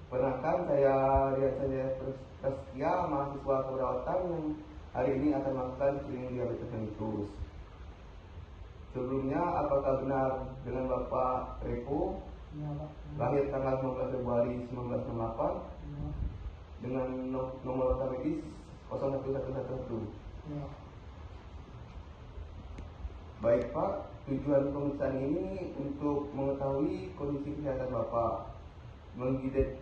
Perkenalkan, saya Rian Sanjaya Prasetya, mahasiswa keperawatan yang hari ini akan melakukan screening diabetes mellitus. Sebelumnya, apakah benar dengan Bapak Repo, lahir tanggal 19 Februari 1968, dengan nomor data medis 01111? Baik Pak, tujuan pemeriksaan ini untuk mengetahui kondisi kesehatan Bapak,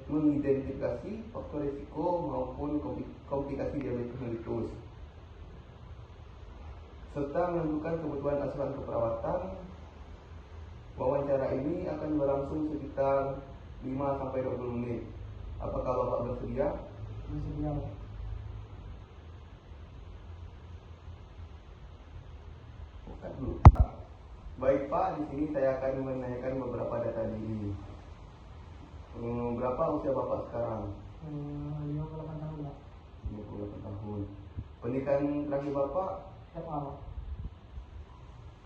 mengidentifikasi faktor risiko maupun komplikasi diabetes mellitus, serta menentukan kebutuhan asuhan keperawatan. Wawancara ini akan berlangsung sekitar 5-20 menit. Apakah Bapak bersedia? Bersedia. Bukan dulu. Baik Pak, di sini saya akan menanyakan beberapa data diri. Berapa usia Bapak sekarang? 58 tahun Pak. 58 tahun. Pendidikan terakhir Bapak? SMA Pak.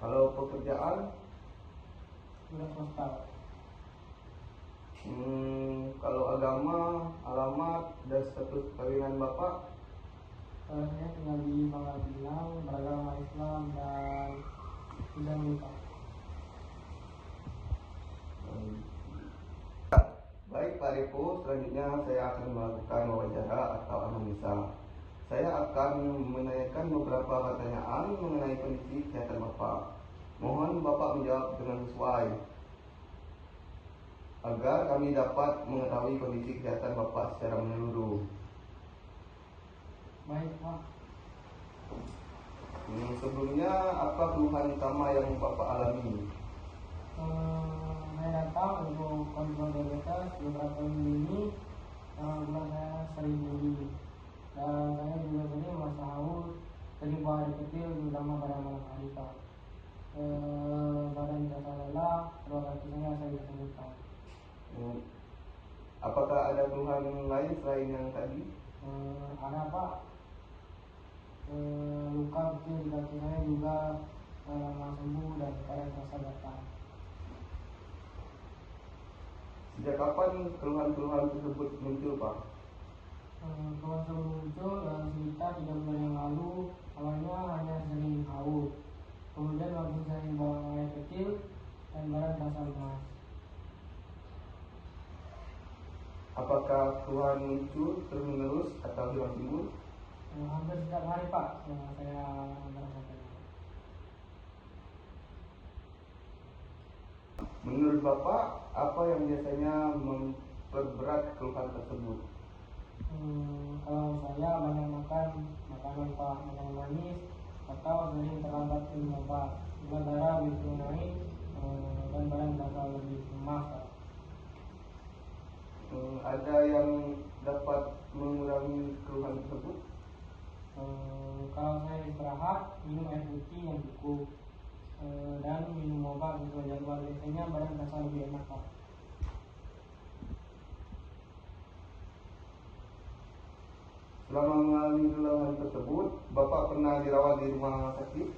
Kalau pekerjaan? Sudah swasta Pak. Kalau agama, alamat, dan status perkawinan Bapak? Saya tinggal di Bangka Pinang, beragama Islam dan sudah menikah. Baik Pak Repo, selanjutnya saya akan melakukan wawancara atau analisa. Saya akan menanyakan beberapa pertanyaan mengenai kondisi kesehatan Bapak. Mohon Bapak menjawab dengan sesuai agar kami dapat mengetahui kondisi kesehatan Bapak secara menyeluruh. Baik Pak. Sebelumnya, apa keluhan utama yang Bapak alami? Saya datang untuk kontrol diabetes beberapa minggu ini. Gula saya sering tinggi dan saya juga sering merasa haus, sering buang air kecil, terutama pada malam hari Pak. Badan terasa lelah, kedua kaki saya bisa senggukan. Apakah ada keluhan lain selain yang tadi? Ada Pak. Luka kecil di kaki saya juga lama sembuh dan kadang terasa gatal. Sejak kapan keluhan-keluhan tersebut muncul Pak? Keluhan tersebut muncul sekitar 3 bulan yang lalu. Awalnya hanya sering haus, kemudian makin sering buang air kecil dan badan terasa lemas. Apakah keluhan muncul terus-menerus atau hilang timbul? Hampir setiap hari Pak saya merasakan. Menurut Bapak, apa yang biasanya memperberat keluhan tersebut? Kalau saya banyak makan makanan Pak, makanan manis, atau sering terlambat minum obat, gula darah begitu naik, dan badan terasa lebih lemas Pak. Ada yang dapat mengurangi keluhan tersebut? Kalau saya istirahat, minum air putih yang cukup, dan minum obat sesuai jadwal, biasanya badan terasa lebih enak Pak. Selama mengalami keluhan tersebut, Bapak pernah dirawat di rumah sakit?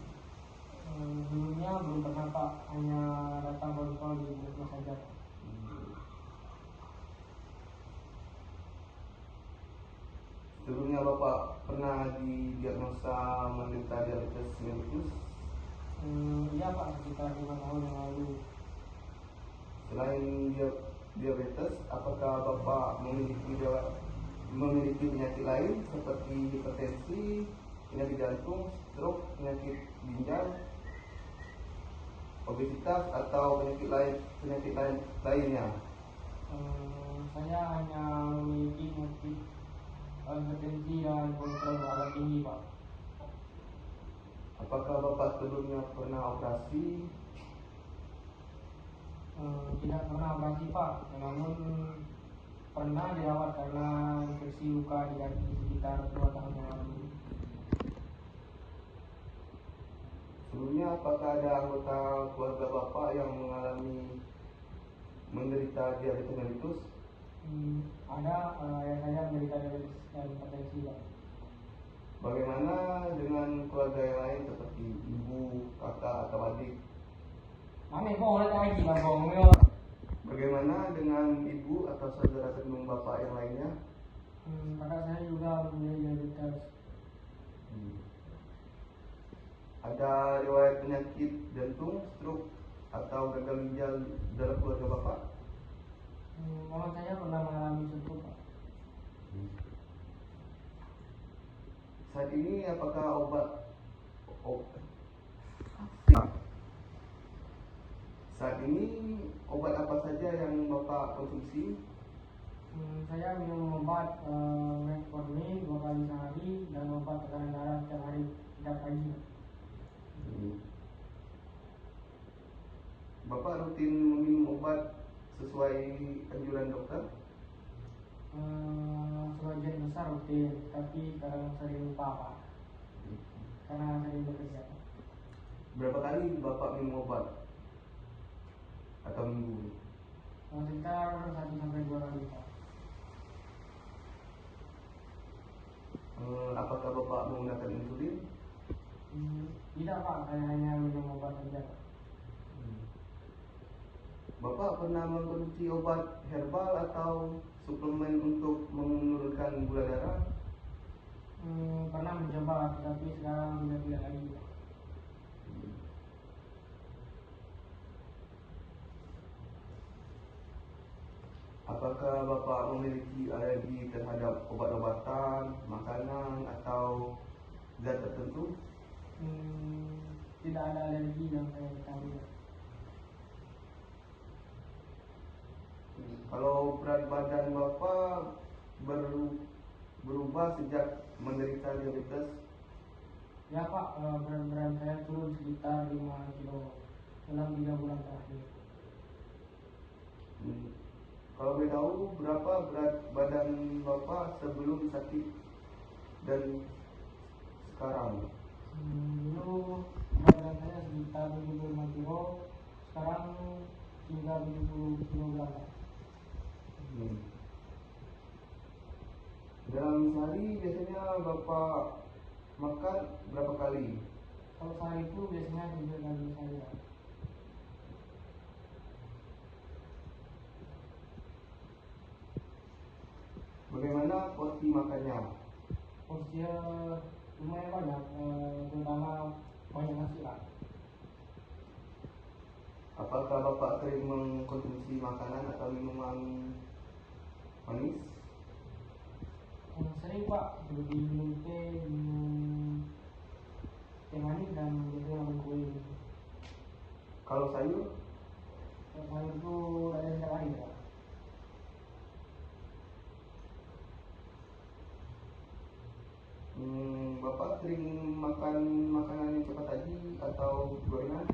Sebelumnya belum pernah Pak, hanya datang kontrol di rumah saja Pak. Sebelumnya Bapak pernah didiagnosa menderita diabetes mellitus? Iya Pak, sekitar 5 tahun yang lalu. Selain diabetes, apakah Bapak memiliki penyakit lain seperti hipertensi, penyakit jantung, stroke, penyakit ginjal, obesitas, atau penyakit lain lainnya? Saya hanya memiliki penyakit hipertensi dan kolesterol darah tinggi Pak. Apakah Bapak sebelumnya pernah operasi? Tidak pernah operasi Pak, namun pernah dirawat karena infeksi luka di kaki sekitar 2 tahun yang lalu. Sebelumnya, apakah ada anggota keluarga Bapak yang menderita diabetes mellitus? Ada, ayah saya menderita diabetes dan hipertensi Pak. Bagaimana dengan keluarga yang lain seperti ibu, kakak, atau adik? Mami kok oleh lagi Bang Bong. Bagaimana dengan ibu atau saudara kandung bapak yang lainnya? Kakak saya juga mempunyai diabetes. Ada riwayat penyakit jantung, stroke, atau gagal ginjal dalam keluarga bapak? Mama saya pernah mengalami stroke, Pak. Saat ini apakah saat ini obat apa saja yang bapak konsumsi? Saya minum obat metformin 2 kali sehari dan obat tekanan darah setiap hari, setiap pagi. Bapak rutin meminum obat sesuai anjuran dokter? Sebagian besar rutin, tapi kadang sering lupa, Pak, karena sering bekerja. Berapa kali bapak minum obat atau minggu? Sekitar 1 sampai 2 kali, Pak. Apakah bapak menggunakan insulin? Tidak, Pak, saya hanya minum obat saja. Bapak pernah mengkonsumsi obat herbal atau suplemen untuk menurunkan gula darah? Pernah mencoba, tetapi sekarang sudah tidak lagi, Pak. Apakah bapak memiliki alergi terhadap obat-obatan, makanan, atau zat tertentu? Tidak ada alergi yang saya ketahui. Kalau berat badan bapak berubah sejak menderita diabetes? Ya, Pak, berat saya turun sekitar 5 kilo dalam 3 bulan terakhir. Kalau boleh tahu berapa berat badan bapak sebelum sakit dan sekarang? Dulu berat badan saya sekitar 75 kilo, sekarang hingga 70 kg. Dalam sehari biasanya bapak makan berapa kali? Kalau sehari itu biasanya 3 kali saja. Bagaimana porsi makannya? Porsinya lumayan banyak, terutama banyak nasi, Pak. Apakah bapak sering mengkonsumsi makanan atau minuman manis? Sering, Pak, seperti minum teh, minum teh manis, dan biasanya makan kue. Kalau sayur? Kalau sayur itu ada setiap hari, Pak. Bapak sering makan makanan yang cepat saji atau gorengan?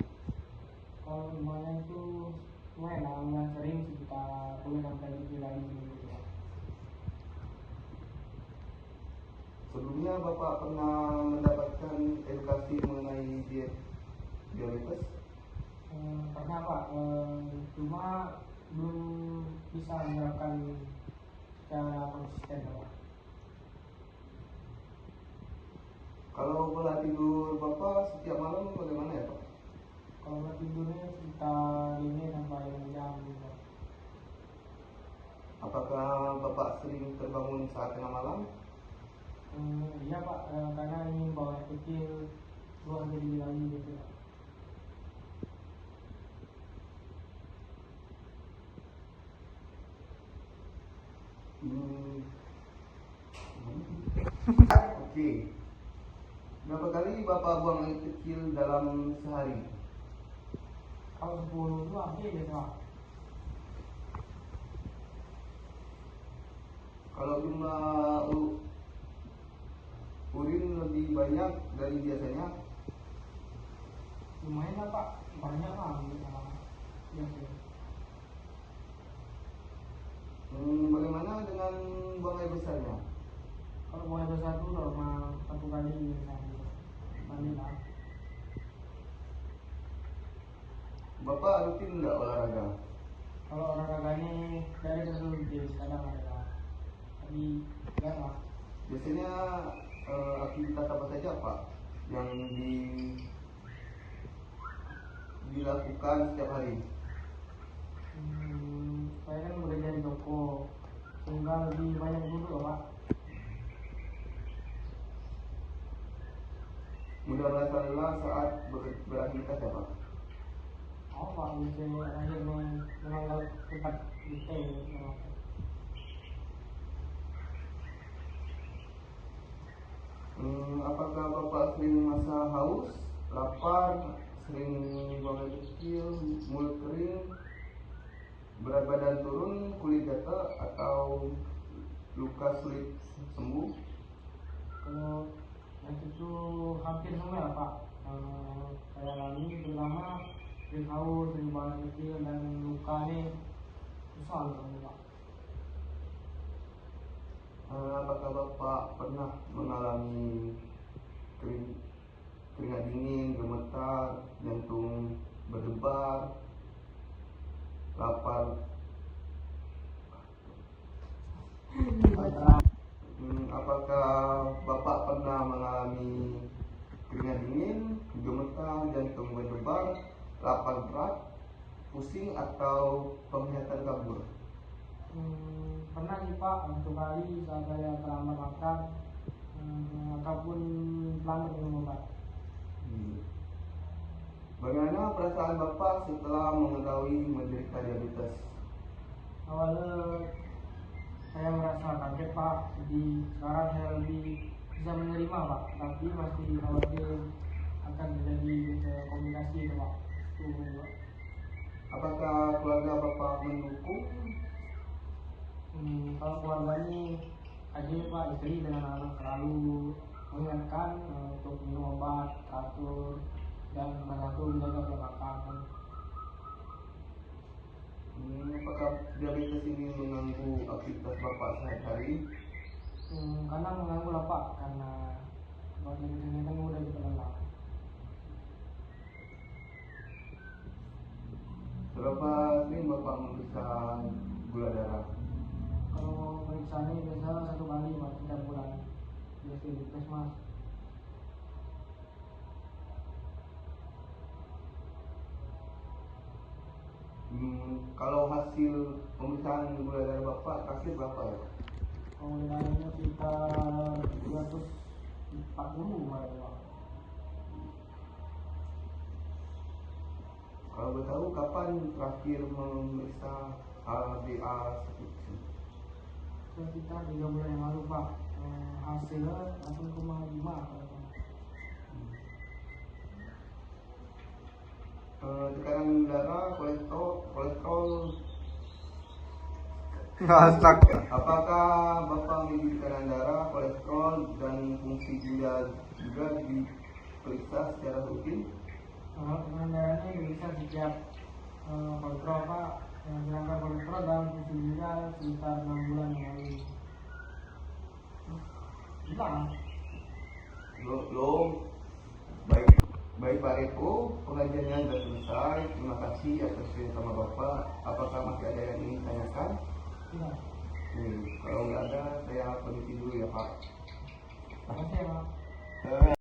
Kalau semuanya itu lumayan sering, sekitar 2 sampai 3 kali seminggu, Pak. Sebelumnya bapak pernah mendapatkan edukasi mengenai diabetes? Pernah, Pak, cuma belum bisa menerapkan secara konsisten, Pak. Kalau pola tidur bapak setiap malam bagaimana ya Pak? Kalau tidurnya sekitar 5 sampai 6 jam, Pak. Apakah bapak sering terbangun saat tengah malam? Iya, Pak, karena ini bawa kecil 2 sampai 3 kali gitu, Pak. Oke. Berapa kali bapak buang air kecil dalam sehari? Kalau 10 itu aja ya, Pak. Kalau jumlah urin lebih banyak dari biasanya? Lumayan lah, Pak, banyak lah biasanya. Bagaimana dengan buang air besarnya? Kalau buang air besar itu normal 1 kali misalnya, mandi lah. Bapak rutin nggak olahraga? Kalau olahraganya dari rutin, kadang ada, tapi enggak lah. Biasanya aktivitas apa saja Pak yang dilakukan setiap hari? dari toko sehingga lebih banyak duduk Pak. Mudah merasa lelah saat beraktivitas ya Pak? Oh Pak, bisa akhirnya menanggal tempat kita ya. Apakah Bapak sering merasa haus, lapar, sering buang air kecil, mulut kering, berat badan turun, kulit gatal, atau luka sulit sembuh? Kalau yang itu hampir semua ya Pak, saya alami terutama sering haus, sering buang air kecil dan luka ini susah loh Pak. Apakah Bapak pernah mengalami keringat dingin, gemetar, jantung berdebar, lapar? Apakah Bapak pernah mengalami keringat dingin, gemetar, jantung berdebar, lapar berat, pusing, atau penglihatan kabur? Pernah sih Pak, satu kali saat saya terlambat makan ataupun terlambat minum obat. Bagaimana perasaan Bapak setelah mengetahui menderita diabetes? Awalnya saya merasa kaget Pak, jadi sekarang saya lebih bisa menerima Pak, tapi masih khawatir akan terjadi kombinasi itu Pak. Pak. Apakah keluarga Bapak mendukung? Kalau keluarga ini adik Pak, istri dengan anak selalu mengingatkan untuk minum obat teratur dan satu menjaga pola makan. Apakah diabetes ini mengganggu aktivitas Bapak sehari-hari? Kadang mengganggu lah Pak, karena kalau diabetes ini kan mudah kita lelah. Berapa sering Bapak memeriksa gula darah? Kalau pemeriksaan ini biasa 1 kali Pak, setiap bulan. Biasa di puskesmas. Kalau hasil pemeriksaan gula darah Bapak terakhir berapa ya? Kalau darahnya sekitar 240 Pak. Kalau boleh tahu kapan terakhir memeriksa HbA1c? Sekitar 3 bulan yang lalu Pak. Hasilnya 8,5 kalau Pak. Tekanan darah, kolesterol. Apakah Bapak memiliki tekanan darah, kolesterol, dan fungsi ginjal juga diperiksa secara rutin? Tekanan darahnya bisa setiap kontrol Pak. Sedangkan kolesterol dalam fungsi ginjal sekitar 6 bulan yang lalu. Belum. Baik Pak Reko, pengajiannya sudah selesai. Terima kasih atas sharing sama Bapak. Apakah masih ada yang ingin ditanyakan? Tidak. Kalau nggak ada, saya permisi dulu ya Pak. Terima kasih ya Pak.